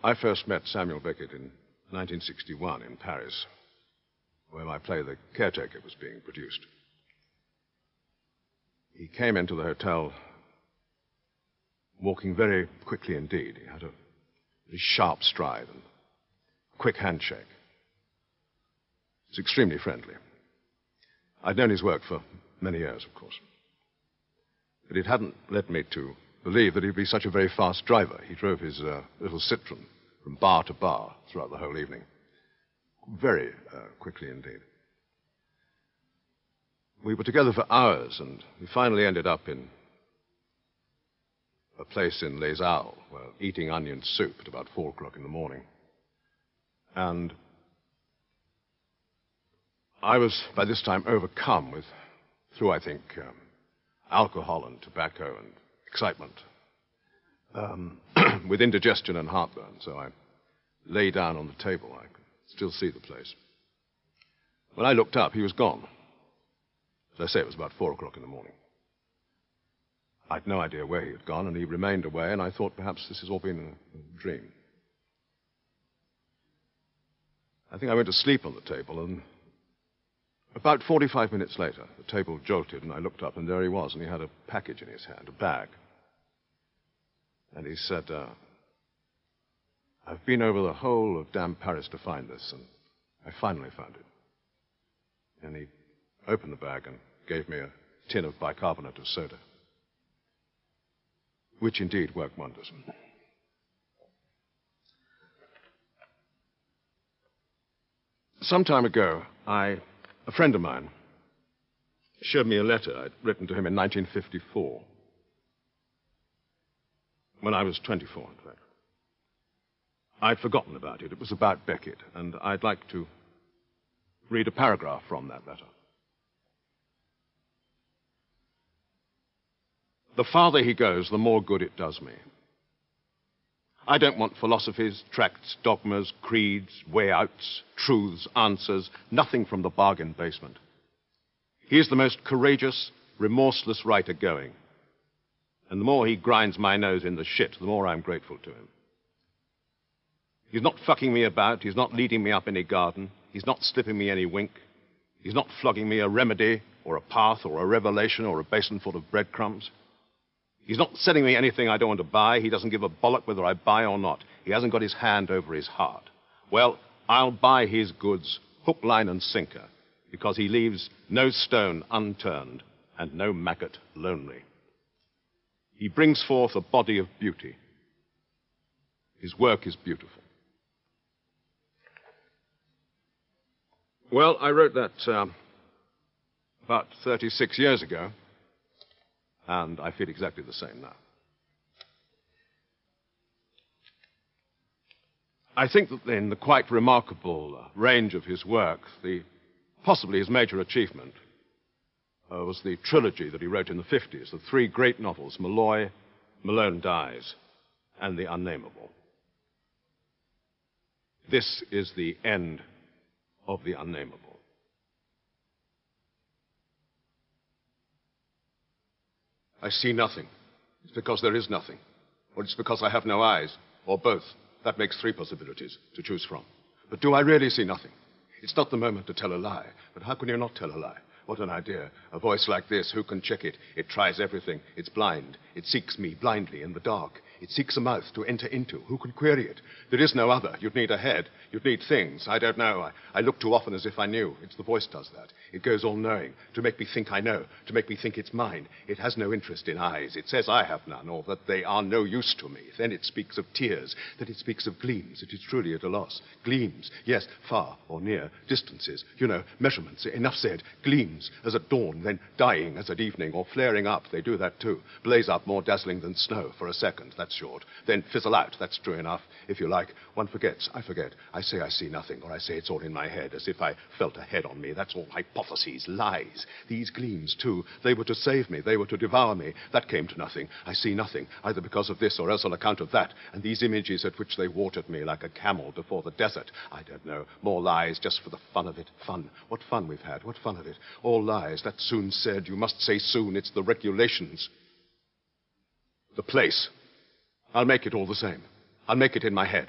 I first met Samuel Beckett in 1961 in Paris, where my play, The Caretaker, was being produced. He came into the hotel walking very quickly indeed. He had a very sharp stride and quick handshake. He was extremely friendly. I'd known his work for many years, of course. But it hadn't led me to believe that he'd be such a very fast driver. He drove his little Citroën from bar to bar throughout the whole evening. Very quickly indeed. We were together for hours, and we finally ended up in a place in Les Halles, where eating onion soup at about 4 o'clock in the morning. And I was, by this time, overcome through, I think, alcohol and tobacco and excitement, with indigestion and heartburn. So I lay down on the table. I could still see the place. When I looked up, he was gone. As I say, it was about 4 o'clock in the morning. I'd no idea where he had gone, and he remained away, and I thought perhaps this has all been a dream. I think I went to sleep on the table, and about 45 minutes later, the table jolted, and I looked up, and there he was, and he had a package in his hand, a bag. And he said, I've been over the whole of damn Paris to find this, and I finally found it. And he opened the bag and gave me a tin of bicarbonate of soda, which indeed worked wonders. Some time ago, a friend of mine showed me a letter I'd written to him in 1954, when I was 24, in fact. I'd forgotten about it. It was about Beckett, and I'd like to read a paragraph from that letter. The farther he goes, the more good it does me. I don't want philosophies, tracts, dogmas, creeds, way-outs, truths, answers, nothing from the bargain basement. He is the most courageous, remorseless writer going. And the more he grinds my nose in the shit, the more I'm grateful to him. He's not fucking me about. He's not leading me up any garden. He's not slipping me any wink. He's not flogging me a remedy or a path or a revelation or a basinful of breadcrumbs. He's not selling me anything I don't want to buy. He doesn't give a bollock whether I buy or not. He hasn't got his hand over his heart. Well, I'll buy his goods hook, line, and sinker, because he leaves no stone unturned and no maggot lonely. He brings forth a body of beauty. His work is beautiful. Well, I wrote that about 36 years ago, and I feel exactly the same now. I think that in the quite remarkable range of his work, possibly his major achievement was the trilogy that he wrote in the 50s, the 3 great novels, Malloy, Malone Dies, and The Unnameable. This is the end of The Unnameable. I see nothing. It's because there is nothing. Or it's because I have no eyes. Or both. That makes 3 possibilities to choose from. But do I really see nothing? It's not the moment to tell a lie. But how can you not tell a lie? What an idea. A voice like this, who can check it? It tries everything. It's blind. It seeks me blindly in the dark. It seeks a mouth to enter into. Who can query it? There is no other. You'd need a head. You'd need things. I don't know. I look too often as if I knew. It's the voice does that. It goes all-knowing, to make me think I know, to make me think it's mine. It has no interest in eyes. It says I have none, or that they are no use to me. Then it speaks of tears. Then it speaks of gleams. It is truly at a loss. Gleams. Yes, far or near. Distances. You know, measurements. Enough said. Gleams, as at dawn, then dying as at evening, or flaring up. They do that too. Blaze up more dazzling than snow for a second. That's short. Then fizzle out. That's true enough. If you like, one forgets. I forget. I say I see nothing, or I say it's all in my head, as if I felt a head on me. That's all hypotheses, lies. These gleams, too, they were to save me. They were to devour me. That came to nothing. I see nothing, either because of this or else on account of that. And these images at which they watered me like a camel before the desert. I don't know. More lies just for the fun of it. Fun. What fun we've had. What fun of it. All lies. That's soon said. You must say soon. It's the regulations. The place. I'll make it all the same. I'll make it in my head.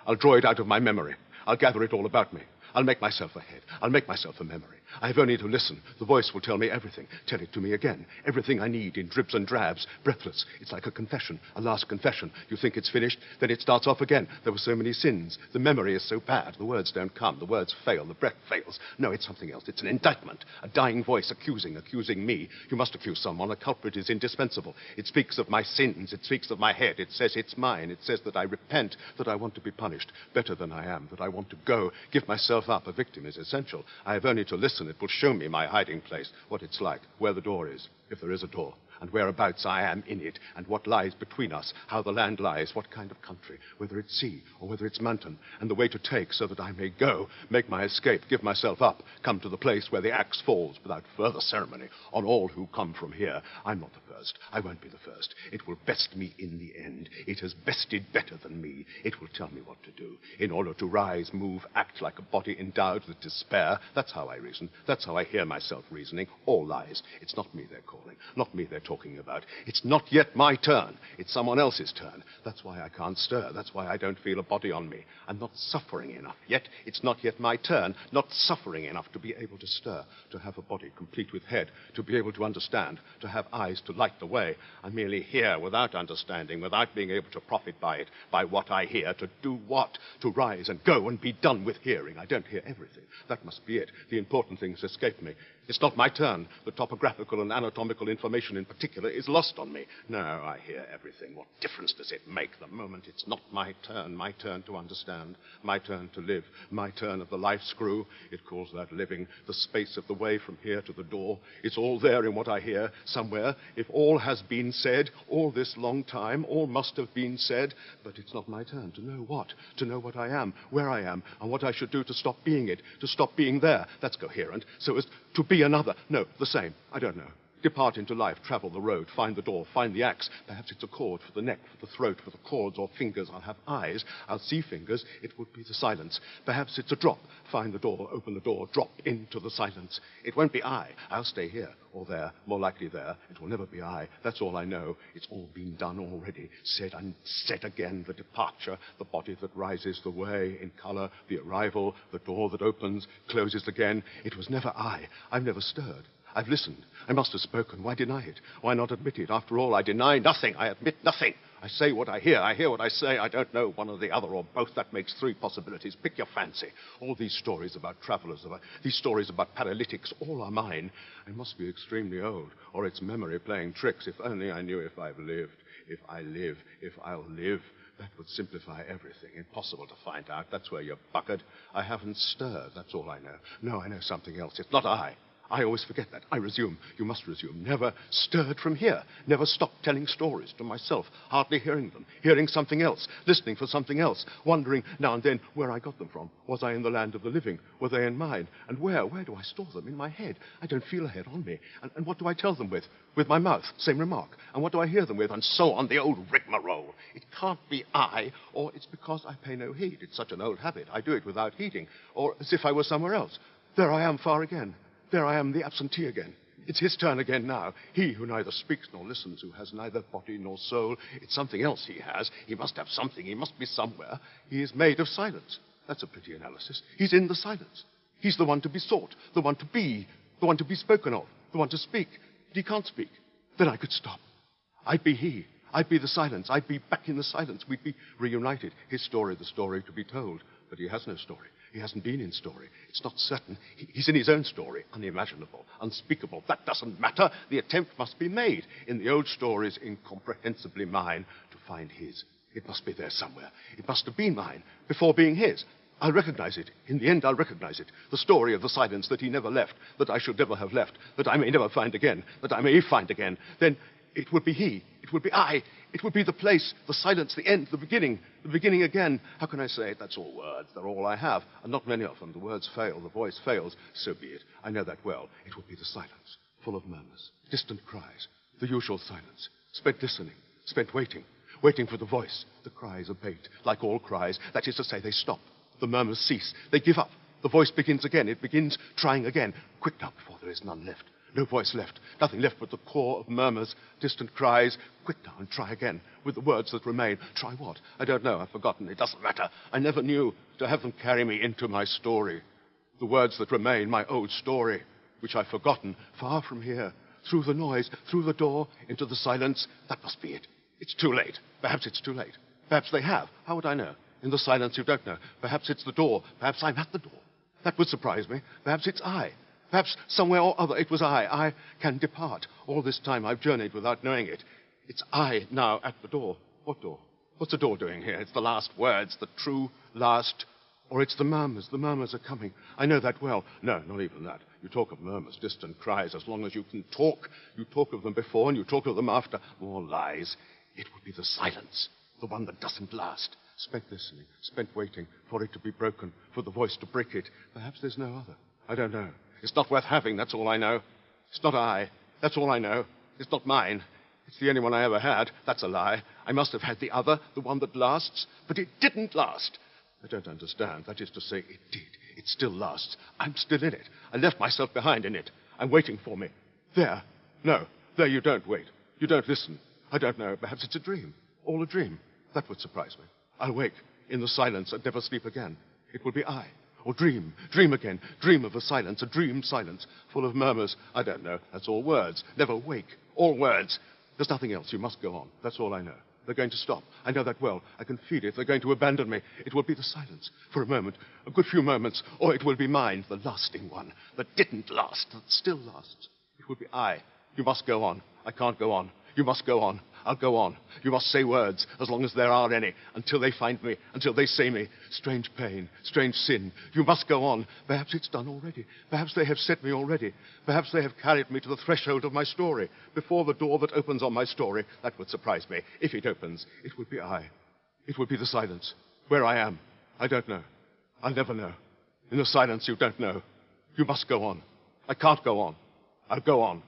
I'll draw it out of my memory. I'll gather it all about me. I'll make myself a head. I'll make myself a memory. I have only to listen. The voice will tell me everything. Tell it to me again. Everything I need in dribs and drabs, breathless. It's like a confession, a last confession. You think it's finished, then it starts off again. There were so many sins. The memory is so bad. The words don't come. The words fail. The breath fails. No, it's something else. It's an indictment. A dying voice accusing me. You must accuse someone. A culprit is indispensable. It speaks of my sins. It speaks of my head. It says it's mine. It says that I repent, that I want to be punished better than I am, that I want to go, give myself up. A victim is essential. I have only to listen. It will show me my hiding place, what it's like, where the door is, if there is a door, and whereabouts I am in it, and what lies between us, how the land lies, what kind of country, whether it's sea or whether it's mountain, and the way to take so that I may go, make my escape, give myself up, come to the place where the axe falls without further ceremony on all who come from here. I'm not the first. I won't be the first. It will best me in the end. It has bested better than me. It will tell me what to do in order to rise, move, act like a body endowed with despair. That's how I reason. That's how I hear myself reasoning. All lies. It's not me they're calling. Not me they're talking about. It's not yet my turn. It's someone else's turn. That's why I can't stir. That's why I don't feel a body on me. I'm not suffering enough yet. It's not yet my turn. Not suffering enough to be able to stir, to have a body complete with head, to be able to understand, to have eyes to light the way. I merely hear without understanding, without being able to profit by it, by what I hear. To do what? To rise and go and be done with hearing. I don't hear everything. That must be it. The important things escape me. It's not my turn. The topographical and anatomical information in particular is lost on me. No, I hear everything. What difference does it make the moment it's not my turn to understand, my turn to live, my turn of the life screw? It calls that living, the space of the way from here to the door. It's all there in what I hear, somewhere. If all has been said, all this long time, all must have been said, but it's not my turn to know what? To know what I am, where I am, and what I should do to stop being it, to stop being there. That's coherent. So as to be another. No, the same. I don't know. Depart into life, travel the road, find the door, find the axe. Perhaps it's a cord for the neck, for the throat, for the cords or fingers. I'll have eyes. I'll see fingers. It would be the silence. Perhaps it's a drop. Find the door, open the door, drop into the silence. It won't be I. I'll stay here or there, more likely there. It will never be I. That's all I know. It's all been done already. Said and said again. The departure, the body that rises, the way in color, the arrival, the door that opens, closes again. It was never I. I've never stirred. I've listened. I must have spoken. Why deny it? Why not admit it? After all, I deny nothing. I admit nothing. I say what I hear. I hear what I say. I don't know one or the other or both. That makes three possibilities. Pick your fancy. All these stories about travelers, these stories about paralytics, all are mine. I must be extremely old, or it's memory playing tricks. If only I knew if I've lived, if I live, if I'll live. That would simplify everything. Impossible to find out. That's where you're buckered. I haven't stirred. That's all I know. No, I know something else. It's not I. I always forget that. I resume. You must resume. Never stirred from here. Never stopped telling stories to myself, hardly hearing them, hearing something else, listening for something else, wondering now and then where I got them from. Was I in the land of the living? Were they in mine? And where? Where do I store them? In my head. I don't feel a head on me. And what do I tell them with? With my mouth. Same remark. And what do I hear them with? And so on. The old rigmarole. It can't be I, or it's because I pay no heed. It's such an old habit. I do it without heeding, or as if I were somewhere else. There I am, far again. There I am, the absentee again. It's his turn again now. He who neither speaks nor listens, who has neither body nor soul. It's something else he has. He must have something. He must be somewhere. He is made of silence. That's a pretty analysis. He's in the silence. He's the one to be sought, the one to be spoken of, the one to speak. But he can't speak. Then I could stop. I'd be he. I'd be the silence. I'd be back in the silence. We'd be reunited. His story, the story to be told. But he has no story. He hasn't been in story. It's not certain. He's in his own story. Unimaginable, unspeakable. That doesn't matter. The attempt must be made. In the old stories, incomprehensibly mine, to find his. It must be there somewhere. It must have been mine before being his. I'll recognize it. In the end, I'll recognize it. The story of the silence that he never left, that I should never have left, that I may never find again, that I may find again. Then it would be he. It would be I. It would be the place, the silence, the end, the beginning again. How can I say it? That's all words. They're all I have. And not many of them. The words fail. The voice fails. So be it. I know that well. It would be the silence, full of murmurs, distant cries, the usual silence, spent listening, spent waiting, waiting for the voice. The cries abate, like all cries. That is to say, they stop. The murmurs cease. They give up. The voice begins again. It begins trying again. Quick now, before there is none left. No voice left. Nothing left but the core of murmurs, distant cries. Quick now and try again with the words that remain. Try what? I don't know. I've forgotten. It doesn't matter. I never knew to have them carry me into my story. The words that remain, my old story, which I've forgotten, far from here, through the noise, through the door, into the silence. That must be it. It's too late. Perhaps it's too late. Perhaps they have. How would I know? In the silence, you don't know. Perhaps it's the door. Perhaps I'm at the door. That would surprise me. Perhaps it's I. Perhaps somewhere or other it was I. I can depart. All this time I've journeyed without knowing it. It's I now at the door. What door? What's the door doing here? It's the last words, the true last. Or it's the murmurs. The murmurs are coming. I know that well. No, not even that. You talk of murmurs, distant cries. As long as you can talk, you talk of them before and you talk of them after. More lies. It would be the silence, the one that doesn't last. Spent listening, spent waiting for it to be broken, for the voice to break it. Perhaps there's no other. I don't know. It's not worth having, that's all I know. It's not I. That's all I know. It's not mine. It's the only one I ever had. That's a lie. I must have had the other, the one that lasts. But it didn't last. I don't understand. That is to say, it did. It still lasts. I'm still in it. I left myself behind in it. I'm waiting for me. There. No. There you don't wait. You don't listen. I don't know. Perhaps it's a dream. All a dream. That would surprise me. I'll wake in the silence and never sleep again. It will be I. Or dream again, dream of a silence, a dream silence, full of murmurs. I don't know, that's all words. Never wake, all words. There's nothing else, you must go on. That's all I know. They're going to stop. I know that well. I can feel it. They're going to abandon me. It will be the silence, for a moment, a good few moments, or it will be mine, the lasting one, that didn't last, that still lasts. It will be I. You must go on. I can't go on. You must go on. I'll go on. You must say words, as long as there are any, until they find me, until they say me. Strange pain, strange sin. You must go on. Perhaps it's done already. Perhaps they have set me already. Perhaps they have carried me to the threshold of my story, before the door that opens on my story. That would surprise me. If it opens, it would be I. It would be the silence. Where I am, I don't know. I'll never know. In the silence, you don't know. You must go on. I can't go on. I'll go on.